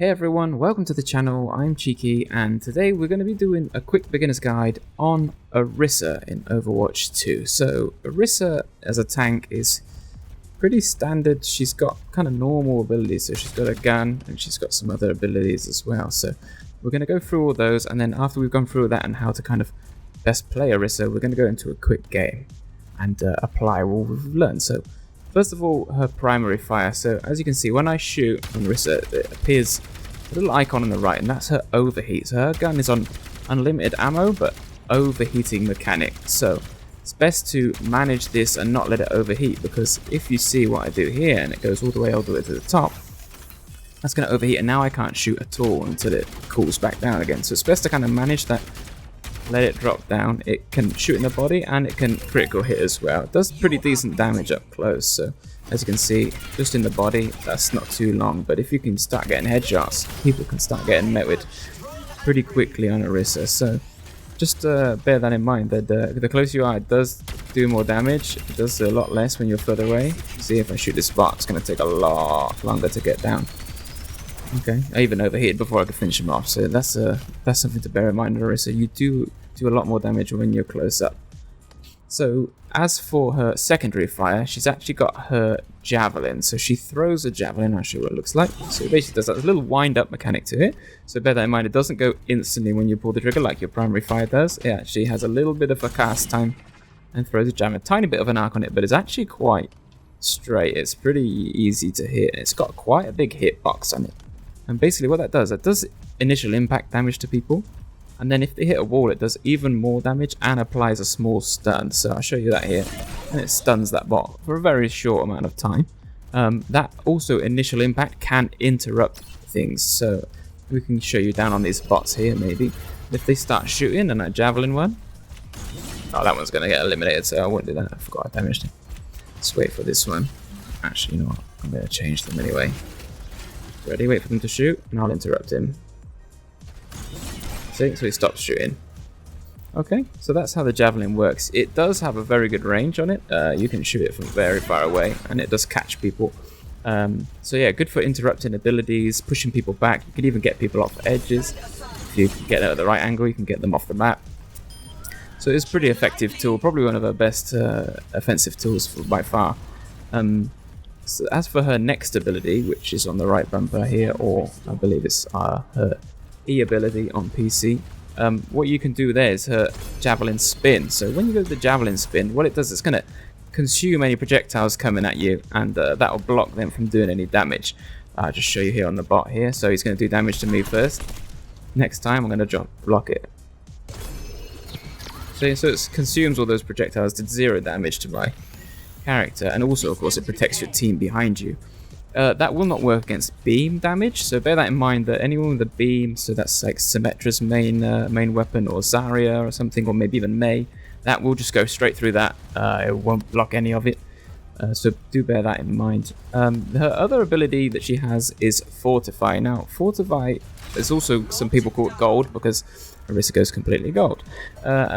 Hey everyone, welcome to the channel. I'm Cheeky, and today we're going to be doing a quick beginner's guide on Orisa in Overwatch 2. So Orisa as a tank is pretty standard. She's got kind of normal abilities, so she's got a gun and she's got some other abilities as well. So we're going to go through all those, and then after we've gone through that and how to kind of best play Orisa, we're going to go into a quick game and apply what we've learned. So first of all, her primary fire. So as you can see, when I shoot on Orisa, it appears a little icon on the right, and that's her overheat. So her gun is on unlimited ammo, but overheating mechanic. So it's best to manage this and not let it overheat, because if you see what I do here, and it goes all the way to the top, that's going to overheat, and now I can't shoot at all until it cools back down again. So it's best to kind of manage that. Let it drop down. It can shoot in the body and it can critical hit as well. It does pretty decent damage up close. So as you can see, just in the body, that's not too long. But if you can start getting headshots, people can start getting met with pretty quickly on Orisa. So just bear that in mind, that the closer you are, it does do more damage. It does a lot less when you're further away. See, if I shoot this bot, it's going to take a lot longer to get down. Okay, I even overheated before I could finish him off, so that's something to bear in mind, Orisa. You do a lot more damage when you're close up. So as for her secondary fire, she's actually got her javelin. So she throws a javelin. I'll show you what it looks like. So it basically does that. There's a little wind up mechanic to it. So bear that in mind. It doesn't go instantly when you pull the trigger like your primary fire does. It actually has a little bit of a cast time and throws a javelin. A tiny bit of an arc on it, but it's actually quite straight. It's pretty easy to hit. It's got quite a big hitbox on it. And basically what that does initial impact damage to people. And then if they hit a wall, it does even more damage and applies a small stun. So I'll show you that here. And it stuns that bot for a very short amount of time. That also initial impact can interrupt things. So we can show you down on these bots here maybe. If they start shooting and that javelin one. Oh, that one's going to get eliminated, so I won't do that. I forgot I damaged him. Let's wait for this one. Actually, you know what? I'm going to change them anyway. Ready, wait for them to shoot, and I'll interrupt him. See, so he stops shooting. Okay, so that's how the javelin works. It does have a very good range on it. You can shoot it from very far away, and it does catch people. So yeah, good for interrupting abilities, pushing people back. You can even get people off edges. If you get it at the right angle, you can get them off the map. So it's a pretty effective tool, probably one of our best offensive tools by far. So as for her next ability, which is on the right bumper here, or I believe it's her E ability on PC, what you can do there is her javelin spin. So when you go to the javelin spin, what it does is it's going to consume any projectiles coming at you, and that will block them from doing any damage. I'll just show you here on the bot here. So he's going to do damage to me first. Next time I'm going to block it. So it consumes all those projectiles, did 0 damage to my character, and also of course it protects your team behind you. That will not work against beam damage, so bear that in mind, that anyone with a beam, so that's like Symmetra's main weapon, or Zarya or something, or maybe even Mei, that will just go straight through that. It won't block any of it, so do bear that in mind. Her other ability that she has is Fortify. Now Fortify is also, some people call it gold, because Orisa goes completely gold.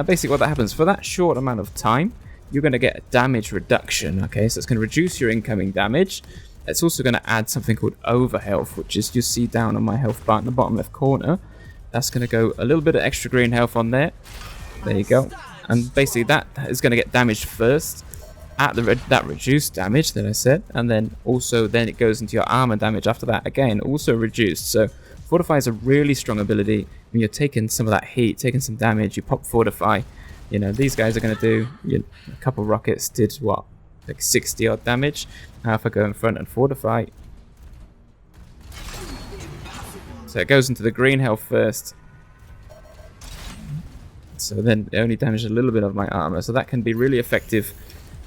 Basically what that happens, for that short amount of time, you're going to get a damage reduction. Okay, so it's going to reduce your incoming damage. It's also going to add something called overhealth, which is, you see down on my health bar in the bottom left corner. That's going to go a little bit of extra green health on there. There you go. And basically that is going to get damaged first at that reduced damage that I said, and then it goes into your armor damage after that, again also reduced. So Fortify is a really strong ability. When you're taking some of that heat, taking some damage, you pop Fortify. You know, these guys are going to do, a couple rockets did what, like 60 odd damage. Now if I go in front and Fortify, so it goes into the green health first, so then it only damages a little bit of my armor. So that can be really effective,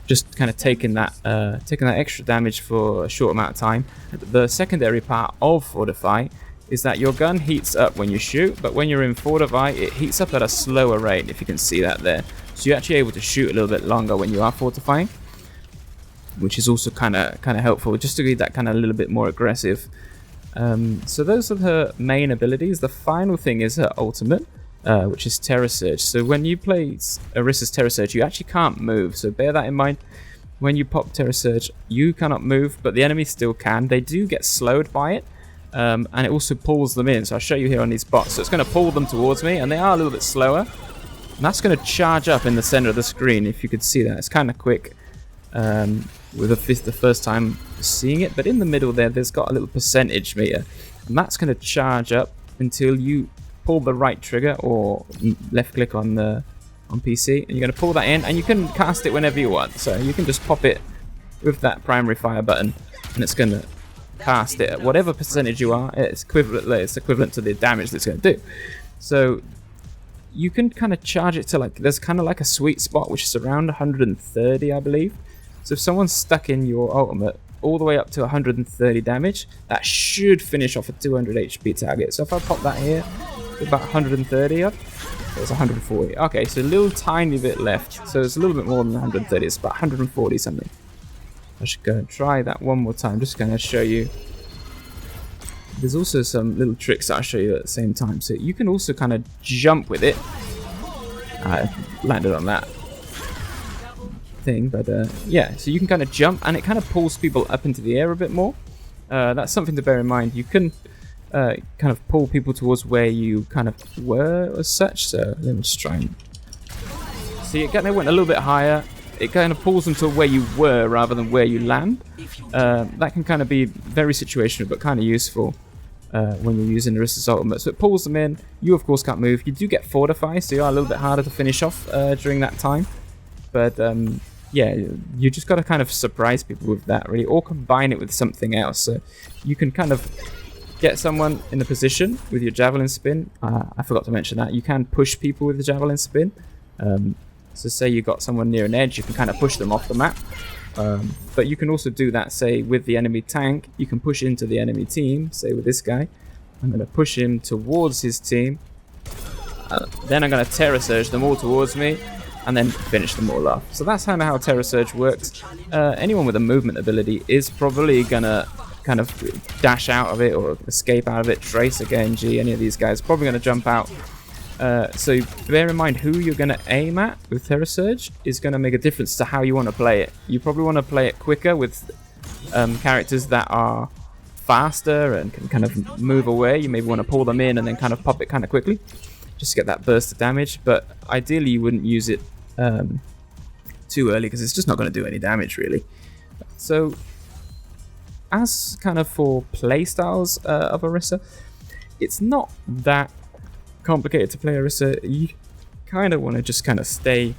just kind of taking that extra damage for a short amount of time. The secondary part of Fortify is that your gun heats up when you shoot, but when you're in Fortify, it heats up at a slower rate, if you can see that there. So you're actually able to shoot a little bit longer when you are fortifying, which is also kind of helpful, just to be that kind of a little bit more aggressive. So those are her main abilities. The final thing is her ultimate, which is Terror Surge. So when you play Orisa's Terror Surge, you actually can't move, so bear that in mind. When you pop Terror Surge, you cannot move, but the enemy still can. They do get slowed by it, and it also pulls them in. So I'll show you here on these bots. So it's going to pull them towards me, and they are a little bit slower. And that's going to charge up in the center of the screen, if you could see that. It's kind of quick with the first time seeing it. But in the middle there's got a little percentage meter. And that's going to charge up until you pull the right trigger or left click on PC. And you're going to pull that in, and you can cast it whenever you want. So you can just pop it with that primary fire button, and it's going to cast it at whatever percentage you are. It's equivalent to the damage that it's going to do. So you can kind of charge it to there's kind of like a sweet spot, which is around 130, I believe. So if someone's stuck in your ultimate all the way up to 130 damage, that should finish off a 200 HP target. So if I pop that here, about 130 up, it's 140. Okay, so a little tiny bit left. So it's a little bit more than 130. It's about 140 something. I should go and try that one more time. Just going to show you. There's also some little tricks that I'll show you at the same time. So you can also kind of jump with it. I landed on that thing, but yeah, so you can kind of jump, and it kind of pulls people up into the air a bit more. That's something to bear in mind. You can kind of pull people towards where you kind of were as such. So let me just try and see. It kind of went a little bit higher. It kind of pulls them to where you were rather than where you land. That can kind of be very situational, but kind of useful when you're using Orisa's ultimate. So it pulls them in. You, of course, can't move. You do get Fortify, so you are a little bit harder to finish off during that time. But yeah, you just got to kind of surprise people with that, really, or combine it with something else. So you can kind of get someone in a position with your javelin spin. I forgot to mention that. You can push people with the javelin spin. So say you got someone near an edge, you can kind of push them off the map. But you can also do that, say, with the enemy tank. You can push into the enemy team, say with this guy. I'm going to push him towards his team. Then I'm going to Terror Surge them all towards me, and then finish them all off. So that's kind of how Terror Surge works. Anyone with a movement ability is probably going to kind of dash out of it or escape out of it. Tracer, Genji, any of these guys probably going to jump out. So bear in mind who you're going to aim at with Terror Surge is going to make a difference to how you want to play it. You probably want to play it quicker with characters that are faster and can kind of move away. You maybe want to pull them in and then kind of pop it kind of quickly, just to get that burst of damage. But ideally you wouldn't use it too early, because it's just not going to do any damage really. So as kind of for playstyles of Orisa, it's not that complicated to play Orisa. You kind of want to just kind of stay,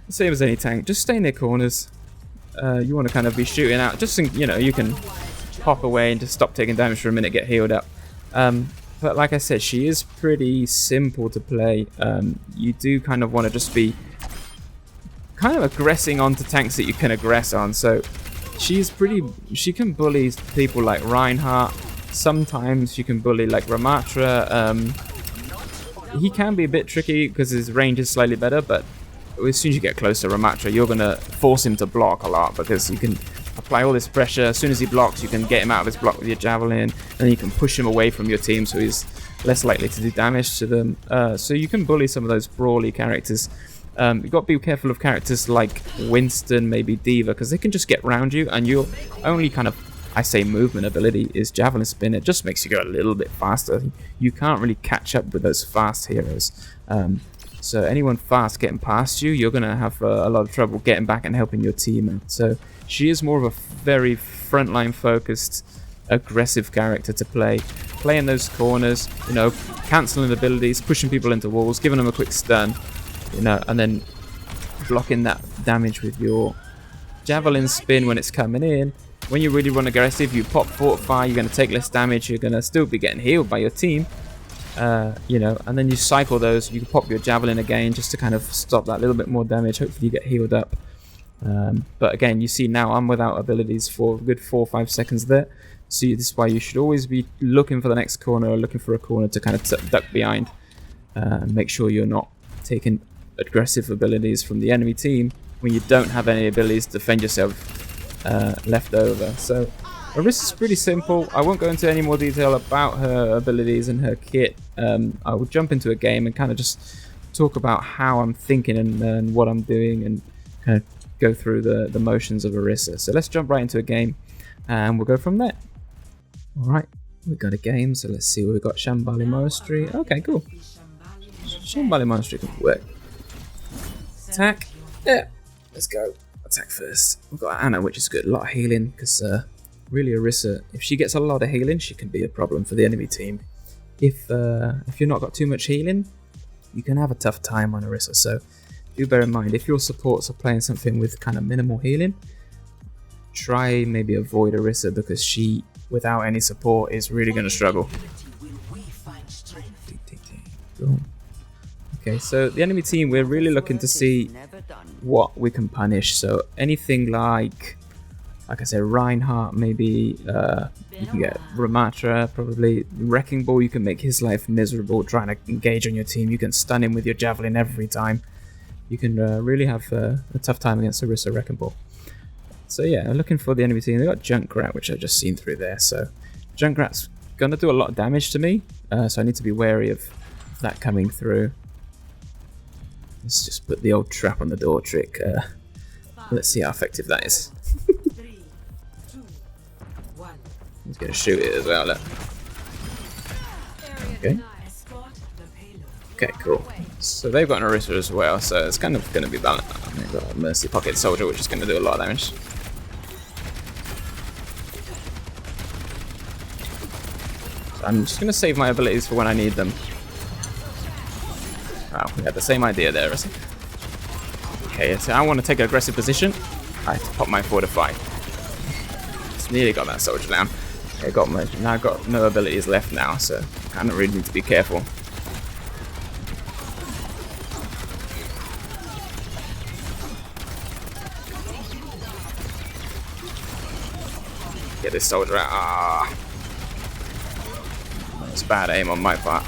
same as any tank, just stay in their corners. You want to kind of be shooting out, just you know, you can pop away and just stop taking damage for a minute, get healed up. But like I said, she is pretty simple to play. You do kind of want to just be kind of aggressing onto tanks that you can aggress on. So she can bully people like Reinhardt. Sometimes you can bully like Ramatra. He can be a bit tricky because his range is slightly better, but as soon as you get close to Ramatra, you're going to force him to block a lot, because you can apply all this pressure. As soon as he blocks, you can get him out of his block with your javelin, and you can push him away from your team so he's less likely to do damage to them. So you can bully some of those brawly characters. You've got to be careful of characters like Winston, maybe D.Va, because they can just get round you, and your only kind of, I say, movement ability is javelin spin. It just makes you go a little bit faster. You can't really catch up with those fast heroes. So anyone fast getting past you, you're going to have a lot of trouble getting back and helping your team out. So she is more of a very frontline focused, aggressive character to play. Playing those corners, you know, cancelling abilities, pushing people into walls, giving them a quick stun, you know, and then blocking that damage with your javelin spin when it's coming in. When you really run aggressive, you pop Fortify, you're going to take less damage, you're going to still be getting healed by your team. You know, and then you cycle those. You can pop your javelin again just to kind of stop that little bit more damage. Hopefully you get healed up. But again, you see now I'm without abilities for a good 4 or 5 seconds there. So this is why you should always be looking for the next corner, or looking for a corner to kind of duck behind. Make sure you're not taking aggressive abilities from the enemy team when you don't have any abilities to defend yourself left over. So Orisa's pretty simple. I won't go into any more detail about her abilities and her kit. I will jump into a game and kind of just talk about how I'm thinking and what I'm doing, and kind of go through the motions of Orisa. So let's jump right into a game and we'll go from there. Alright, We got a game, so let's see what we got. Shambali Monastery. Okay, cool. Shambali Monastery can work. Attack. Yeah, let's go. Attack first. We've got Anna, which is good. A lot of healing, because really Orisa, if she gets a lot of healing, she can be a problem for the enemy team. If you've not got too much healing, you can have a tough time on Orisa. So do bear in mind, if your supports are playing something with kind of minimal healing, try maybe avoid Orisa, because she, without any support, is really going to struggle. Okay, so the enemy team, we're really looking to see what we can punish. So anything like I said, Reinhardt, maybe you can get Ramatra, probably Wrecking Ball. You can make his life miserable trying to engage on your team. You can stun him with your javelin every time. You can really have a tough time against Orisa Wrecking Ball. So yeah, looking for the enemy team. They got Junkrat, which I've just seen through there. So Junkrat's gonna do a lot of damage to me, so I need to be wary of that coming through. Let's just put the old trap on the door trick. Let's see how effective that is. He's gonna shoot it as well. Look. Okay. Okay, cool. So they've got an Orisa as well, so it's kind of gonna be balanced. They've got a Mercy Pocket Soldier, which is gonna do a lot of damage. So I'm just gonna save my abilities for when I need them. Wow, we had the same idea there, Orisa. Okay, so I want to take an aggressive position. I have to pop my Fortify. Just nearly got that soldier down. Okay, now I've got no abilities left now, so I kind of really need to be careful. Get this soldier out. Ah, that's bad aim on my part.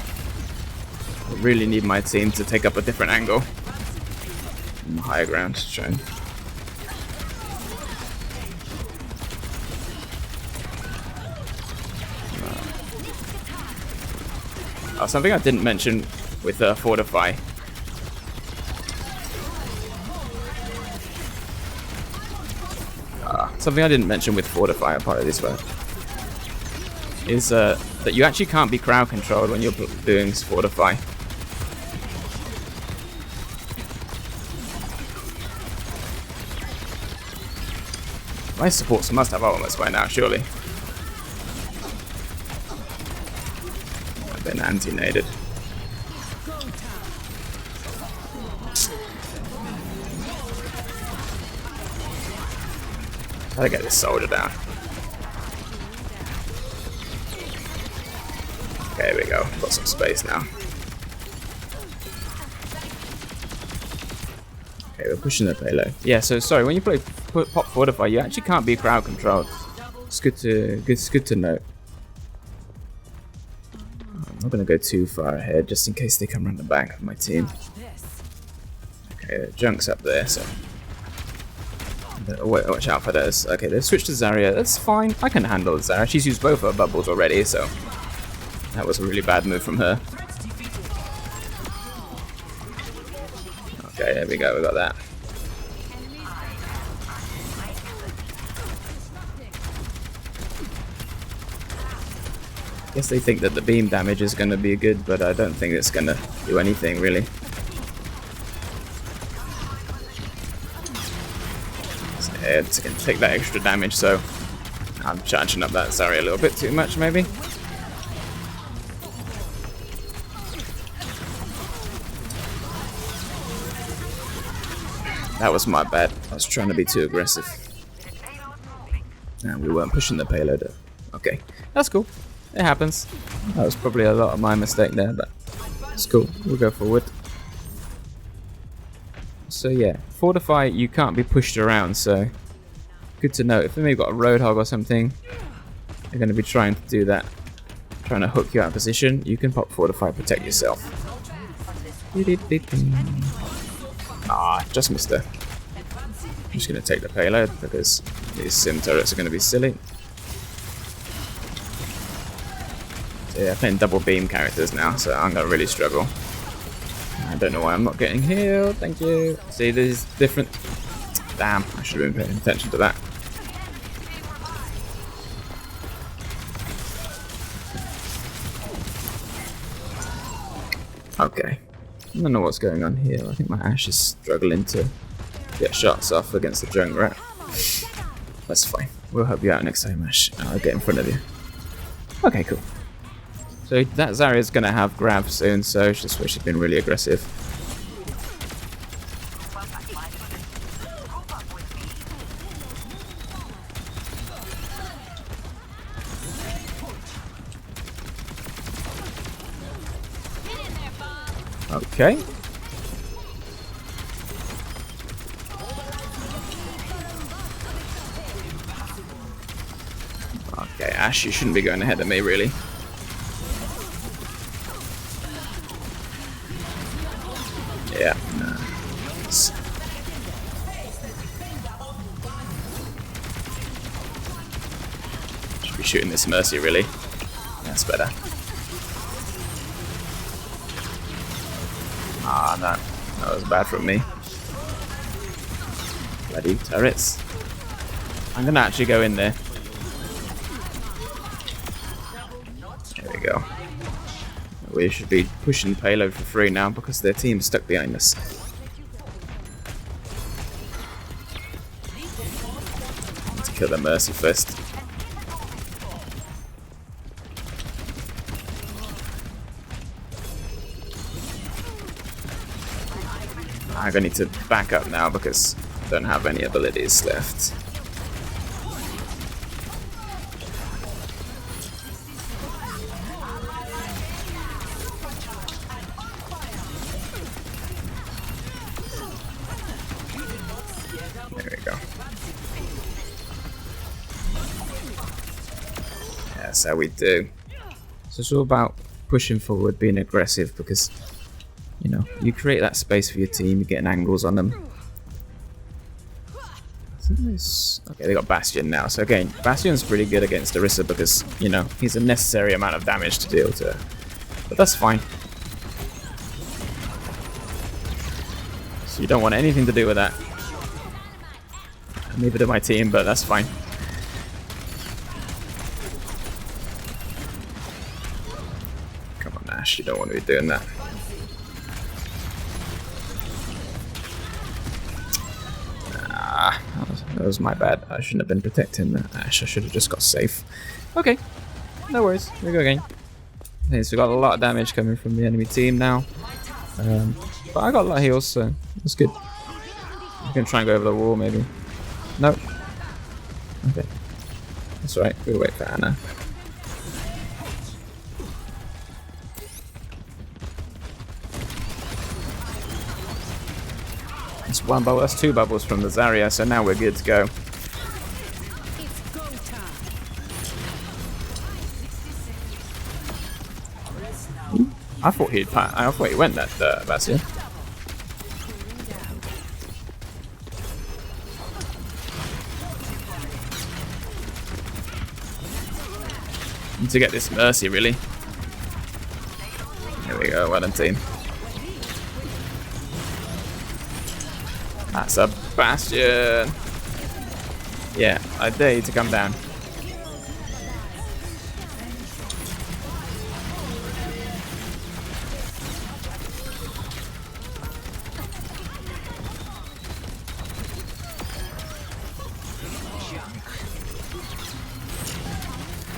I really need my team to take up a different angle. On the higher ground to try and... Oh, something I didn't mention with Fortify. Something I didn't mention with Fortify, part of this one, is that you actually can't be crowd controlled when you're doing Fortify. My supports must have ultimates by now, surely. I've been anti-naded. Gotta get this soldier down. Okay, here we go. Got some space now. Okay, we're pushing the payload. Yeah, so sorry, when you play Pop Fortify, you actually can't be crowd controlled. It's good to note. I'm not gonna go too far ahead, just in case they come around the back of my team. Okay, the Junk's up there, so watch out for those. Okay, they've switched to Zarya. That's fine. I can handle Zarya. She's used both her bubbles already, so that was a really bad move from her. Okay, there we go. We got that. I guess they think that the beam damage is going to be good, but I don't think it's going to do anything, really. So yeah, it's going to take that extra damage, so I'm charging up that Zarya a little bit too much, maybe. That was my bad. I was trying to be too aggressive. And we weren't pushing the payload up. Okay, that's cool. It happens. That was probably a lot of my mistake there, but it's cool. We'll go forward. So yeah, Fortify, you can't be pushed around, so good to know. If they've got a Roadhog or something, they're going to be trying to do that. Trying to hook you out of position. You can pop Fortify, protect yourself. Ah, just missed her. I'm just going to take the payload because these sim turrets are going to be silly. So yeah, I'm playing double beam characters now, so I'm going to really struggle. I don't know why I'm not getting healed, thank you. See, there's different... Damn, I should have been paying attention to that. Okay. I don't know what's going on here. I think my Ashe is struggling to get shots off against the Junkrat. That's fine. We'll help you out next time, Ashe. I'll get in front of you. Okay, cool. So that Zarya's going to have grab soon, so it's just where she's been really aggressive. Okay. Okay, Ashe, you shouldn't be going ahead of me, really. Yeah, no. Should be shooting this Mercy, really. That's better. Ah, no. That was bad from me. Bloody turrets. I'm gonna actually go in there. There we go. We should be pushing payload for free now because their team's stuck behind us. Let's kill the Mercy first. I'm gonna need to back up now because I don't have any abilities left. There we go. Yeah, that's how we do. So it's all about pushing forward, being aggressive because, you know, you create that space for your team, you're getting angles on them. Okay, they got Bastion now. So again, Bastion's pretty good against Orisa because, you know, he's a necessary amount of damage to deal to her. But that's fine. So you don't want anything to do with that. Neither do my team, but that's fine. Come on, Ashe, you don't want to be doing that. That was my bad. I shouldn't have been protecting that Ashe. I should have just got safe. Okay, no worries. Here we go again. Okay, so we got a lot of damage coming from the enemy team now. But I got a lot of heals, so that's good. I'm gonna try and go over the wall, maybe. Nope. Okay. That's right. We'll wait for Anna. That's one bubble. That's two bubbles from the Zarya, so now we're good to go. I thought he went that Bastion. Need to get this Mercy, really. There we go. Well done, team. That's a Bastion. Yeah, I dare you to come down.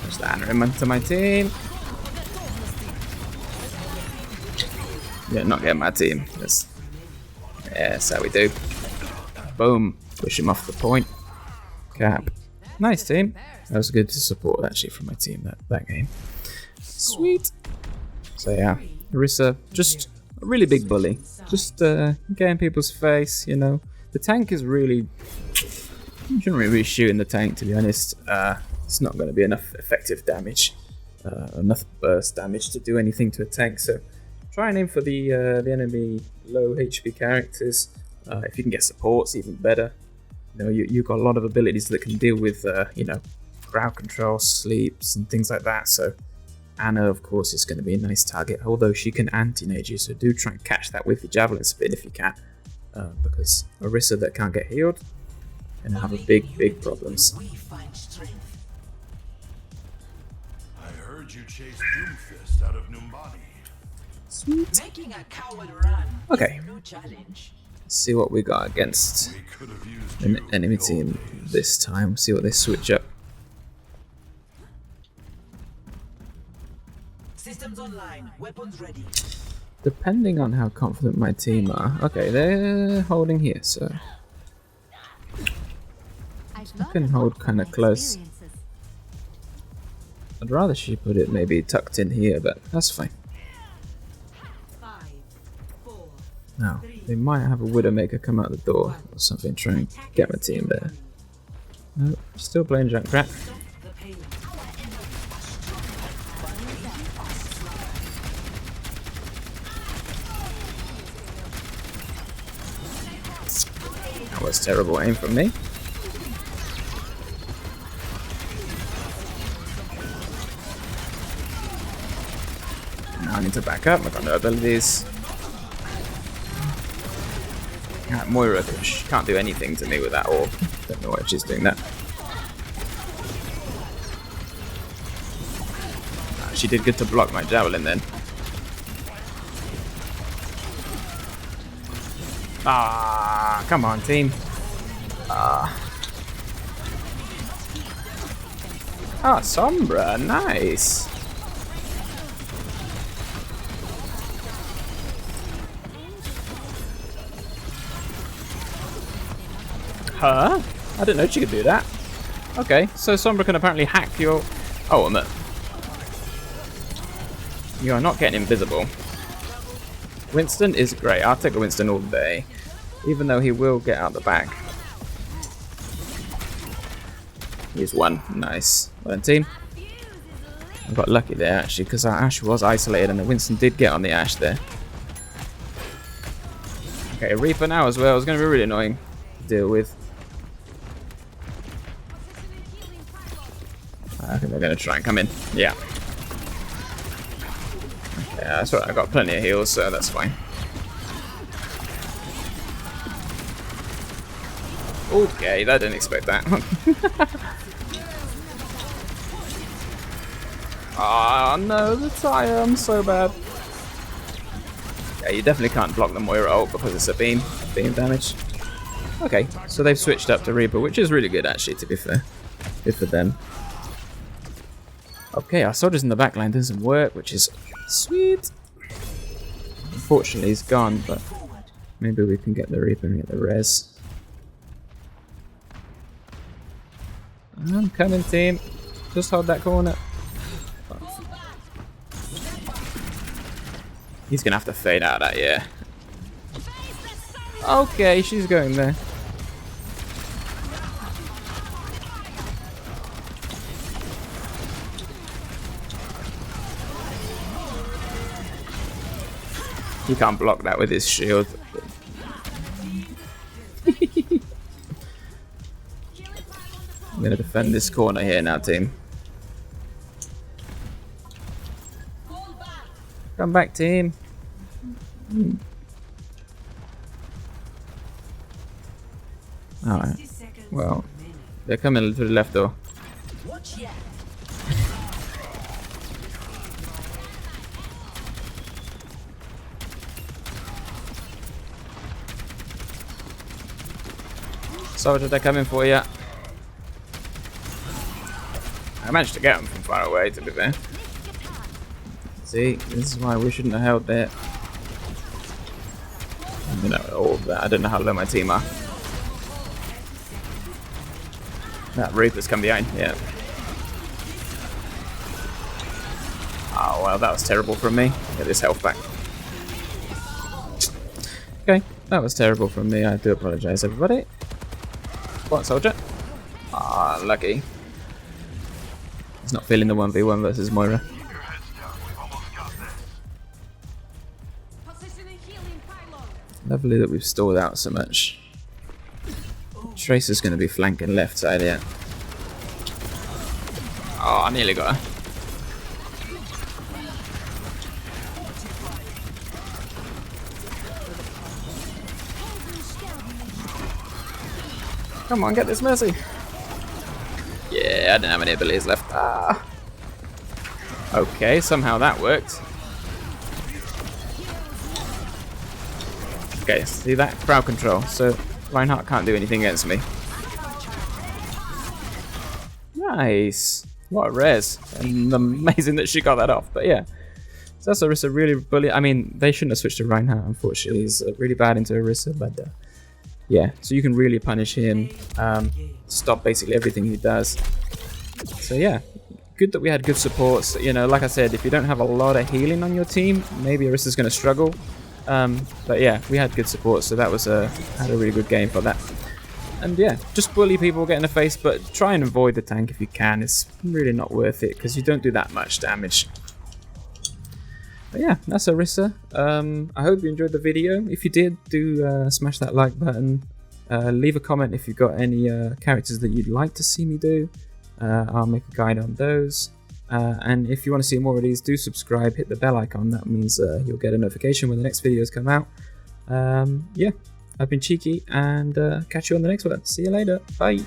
Push the Anna into my team. Yeah, not getting my team. Yeah, that's how we do. Boom. Push him off the point. Cap. Nice team. That was good to support actually from my team that game. Sweet. So yeah, Orisa, just a really big bully. Just get in people's face, you know. The tank is really... You shouldn't really be shooting the tank, to be honest. It's not going to be enough effective damage. Enough burst damage to do anything to a tank, so try and aim for the enemy low HP characters. If you can get supports, even better. You know, you've got a lot of abilities that can deal with, you know, crowd control, sleeps, and things like that. So Anna, of course, is going to be a nice target, although she can anti-nade you. So do try and catch that with your javelin spin if you can, because Orisa that can't get healed and have a big problems. I heard you chased Doomfist out of Numbani. Sweet. Okay. Let's see what we got against an enemy team this time. See what they switch up. Systems online, weapons ready. Depending on how confident my team are. Okay, they're holding here, so I can hold kind of close. I'd rather she put it maybe tucked in here, but that's fine. Now, they might have a Widowmaker come out the door or something, try and get my team there. Nope, still playing Junkrat. That was terrible aim from me. Now I need to back up, I've got no abilities. Moira, she can't do anything to me with that orb. Don't know why she's doing that. She did good to block my javelin then. Ah, come on, team. Ah, Sombra, nice. Huh? I didn't know she could do that. Okay, so Sombra can apparently hack your ultimate. You are not getting invisible. Winston is great. I'll take a Winston all day. Even though he will get out the back. He's one. Nice. Well done, team. I got lucky there, actually, because our Ashe was isolated and the Winston did get on the Ashe there. Okay, Reaper now as well. It's going to be really annoying to deal with. I think they're going to try and come in. Yeah. Okay, that's right. I got plenty of heals, so that's fine. Okay, I didn't expect that. Oh no, the tire, I'm so bad. Yeah, you definitely can't block the Moira ult because it's a beam damage. Okay, so they've switched up to Reaper, which is really good actually, to be fair. Good for them. Okay, our soldiers in the back line doesn't work, which is sweet. Unfortunately, he's gone, but maybe we can get the Reaper and get the res. I'm coming, team. Just hold that corner. He's gonna have to fade out of that, yeah. Okay, she's going there. He can't block that with his shield. I'm gonna defend this corner here now, team. Come back, team. Alright. Well, they're coming to the left door. Soldier, they're coming for you. I managed to get them from far away, to be fair. See, this is why we shouldn't have held there. You know, all of that. I don't know how low my team are. That Reaper's come behind, yeah. Oh, well, that was terrible from me. Get this health back. Okay, that was terrible from me. I do apologize, everybody. What, soldier? Ah, lucky. He's not feeling the 1v1 versus Moira. Lovely that we've stalled out so much. Tracer's going to be flanking left side here. Oh, I nearly got her. Come on, get this Mercy. Yeah, I didn't have any abilities left. Ah. Okay, somehow that worked. Okay, see that? Crowd control. So Reinhardt can't do anything against me. Nice. What a res. And amazing that she got that off. But yeah. So that's Orisa really bully. I mean, they shouldn't have switched to Reinhardt, unfortunately. He's really bad into Orisa, but yeah. So you can really punish him. Stop basically everything he does. So yeah. Good that we had good supports. You know, like I said, if you don't have a lot of healing on your team, maybe Orisa's going to struggle. But yeah, we had good support, so that was had a really good game for that. And yeah, just bully people, get in the face, but try and avoid the tank if you can. It's really not worth it because you don't do that much damage. But yeah, that's Orisa. I hope you enjoyed the video. If you did, do smash that like button. Leave a comment if you've got any characters that you'd like to see me do. I'll make a guide on those. And if you want to see more of these, do subscribe, hit the bell icon. That means you'll get a notification when the next videos come out. Yeah, I've been Cheeky, and catch you on the next one. See you later. Bye.